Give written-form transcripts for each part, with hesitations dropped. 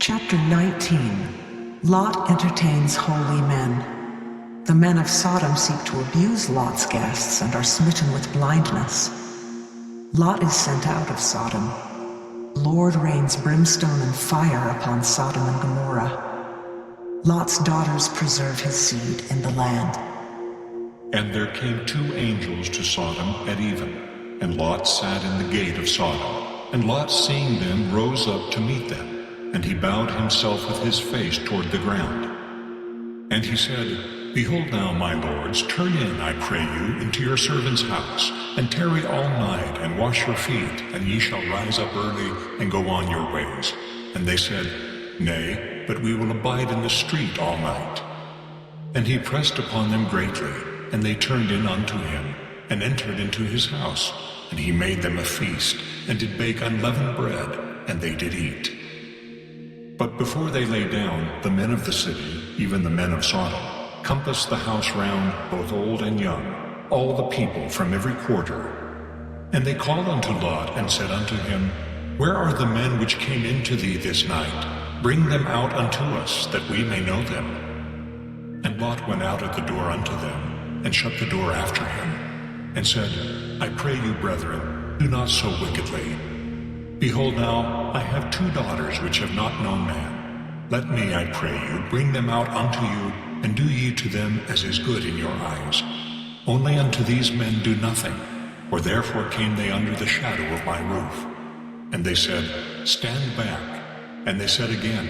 Chapter 19. Lot entertains holy men. The men of Sodom seek to abuse Lot's guests and are smitten with blindness. Lot is sent out of Sodom. Lord rains brimstone and fire upon Sodom and Gomorrah. Lot's daughters preserve his seed in the land. And there came 2 angels to Sodom at even, and Lot sat in the gate of Sodom. And Lot, seeing them, rose up to meet them, and he bowed himself with his face toward the ground. And he said, Behold now, my lords, turn in, I pray you, into your servant's house, and tarry all night, and wash your feet, and ye shall rise up early, and go on your ways. And they said, Nay, but we will abide in the street all night. And he pressed upon them greatly, and they turned in unto him, and entered into his house. And he made them a feast, and did bake unleavened bread, and they did eat. But before they lay down, the men of the city, even the men of Sodom, compassed the house round, both old and young, all the people from every quarter. And they called unto Lot, and said unto him, Where are the men which came into thee this night? Bring them out unto us, that we may know them. And Lot went out at the door unto them, and shut the door after him, and said, I pray you, brethren, do not so wickedly. Behold now, I have 2 daughters which have not known man. Let me, I pray you, bring them out unto you, and do ye to them as is good in your eyes. Only unto these men do nothing, for therefore came they under the shadow of my roof. And they said, Stand back. And they said again,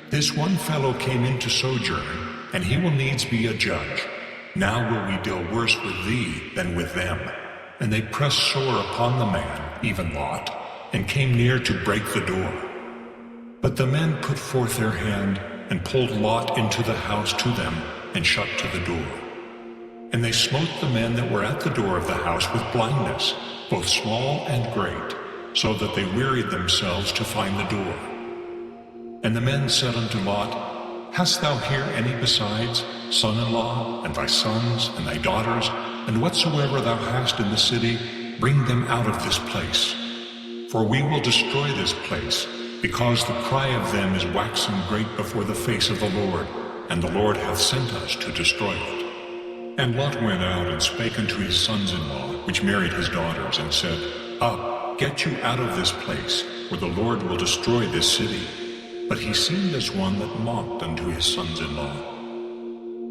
This one fellow came in to sojourn, and he will needs be a judge. Now will we deal worse with thee than with them. And they pressed sore upon the man, even Lot, and came near to break the door. But the men put forth their hand, and pulled Lot into the house to them, and shut to the door. And they smote the men that were at the door of the house with blindness, both small and great, so that they wearied themselves to find the door. And the men said unto Lot, Hast thou here any besides, son-in-law, and thy sons, and thy daughters, and whatsoever thou hast in the city, bring them out of this place. For we will destroy this place, because the cry of them is waxen great before the face of the Lord, and the Lord hath sent us to destroy it. And Lot went out and spake unto his sons-in-law, which married his daughters, and said, Up, get you out of this place, for the Lord will destroy this city. But he seemed as one that mocked unto his sons-in-law.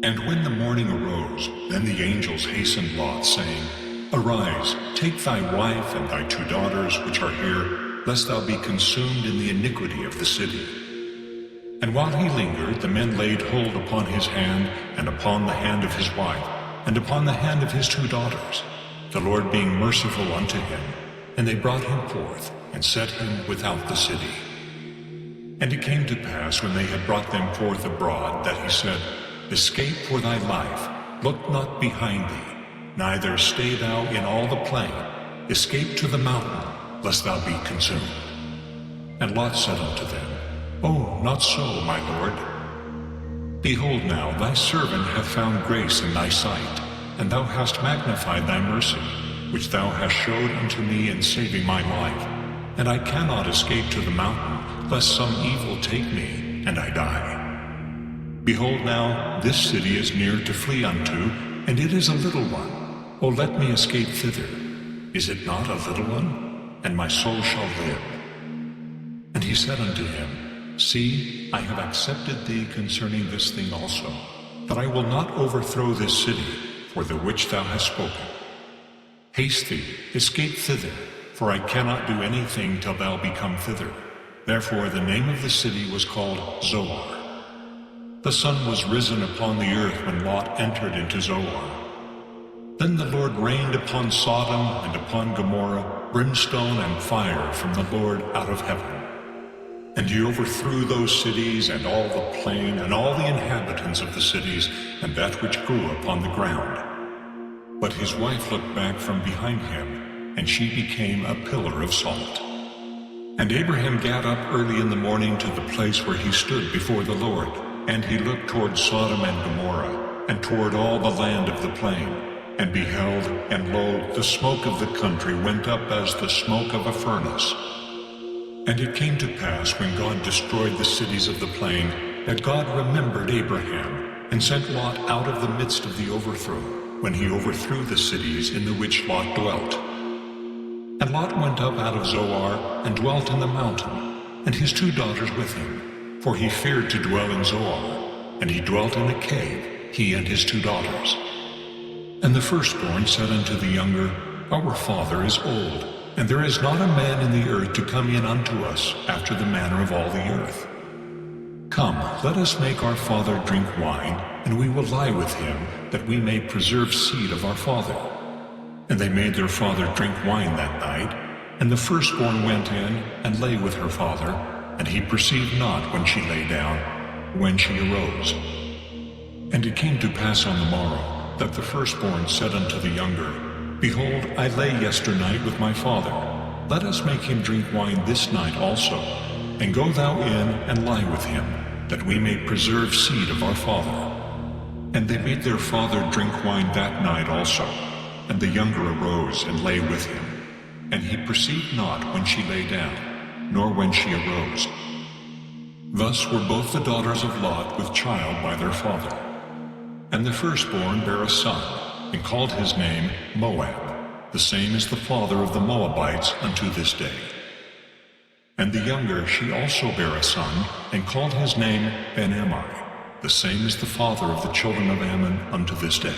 And when the morning arose, then the angels hastened Lot, saying, Arise, take thy wife and thy 2 daughters which are here, lest thou be consumed in the iniquity of the city. And while he lingered, the men laid hold upon his hand, and upon the hand of his wife, and upon the hand of his 2 daughters, the Lord being merciful unto him. And they brought him forth, and set him without the city. And it came to pass, when they had brought them forth abroad, that he said, Escape for thy life, look not behind thee, neither stay thou in all the plain. Escape to the mountain, lest thou be consumed. And Lot said unto them, Oh, not so, my lord. Behold now, thy servant hath found grace in thy sight, and thou hast magnified thy mercy, which thou hast showed unto me in saving my life. And I cannot escape to the mountain, lest some evil take me, and I die. Behold now, this city is near to flee unto, and it is a little one. O let me escape thither. Is it not a little one? And my soul shall live. And he said unto him, See, I have accepted thee concerning this thing also, that I will not overthrow this city, for the which thou hast spoken. Haste thee, escape thither, for I cannot do anything till thou be come thither. Therefore the name of the city was called Zoar. The sun was risen upon the earth when Lot entered into Zoar. Then the Lord rained upon Sodom and upon Gomorrah brimstone and fire from the Lord out of heaven. And he overthrew those cities, and all the plain, and all the inhabitants of the cities, and that which grew upon the ground. But his wife looked back from behind him, and she became a pillar of salt. And Abraham gat up early in the morning to the place where he stood before the Lord, and he looked toward Sodom and Gomorrah, and toward all the land of the plain, and beheld, and lo, the smoke of the country went up as the smoke of a furnace. And it came to pass, when God destroyed the cities of the plain, that God remembered Abraham, and sent Lot out of the midst of the overthrow, when he overthrew the cities in the which Lot dwelt. And Lot went up out of Zoar, and dwelt in the mountain, and his 2 daughters with him, for he feared to dwell in Zoar, and he dwelt in a cave, he and his 2 daughters. And the firstborn said unto the younger, Our father is old, and there is not a man in the earth to come in unto us after the manner of all the earth. Come, let us make our father drink wine, and we will lie with him, that we may preserve seed of our father. And they made their father drink wine that night, and the firstborn went in and lay with her father, and he perceived not when she lay down, when she arose. And it came to pass on the morrow, that the firstborn said unto the younger, Behold, I lay yesternight with my father. Let us make him drink wine this night also, and go thou in and lie with him, that we may preserve seed of our father. And they made their father drink wine that night also, and the younger arose and lay with him. And he perceived not when she lay down, nor when she arose. Thus were both the daughters of Lot with child by their father. And the firstborn bare a son, and called his name Moab. The same is the father of the Moabites unto this day. And the younger she also bare a son, and called his name Ben-Ammi. The same is the father of the children of Ammon unto this day.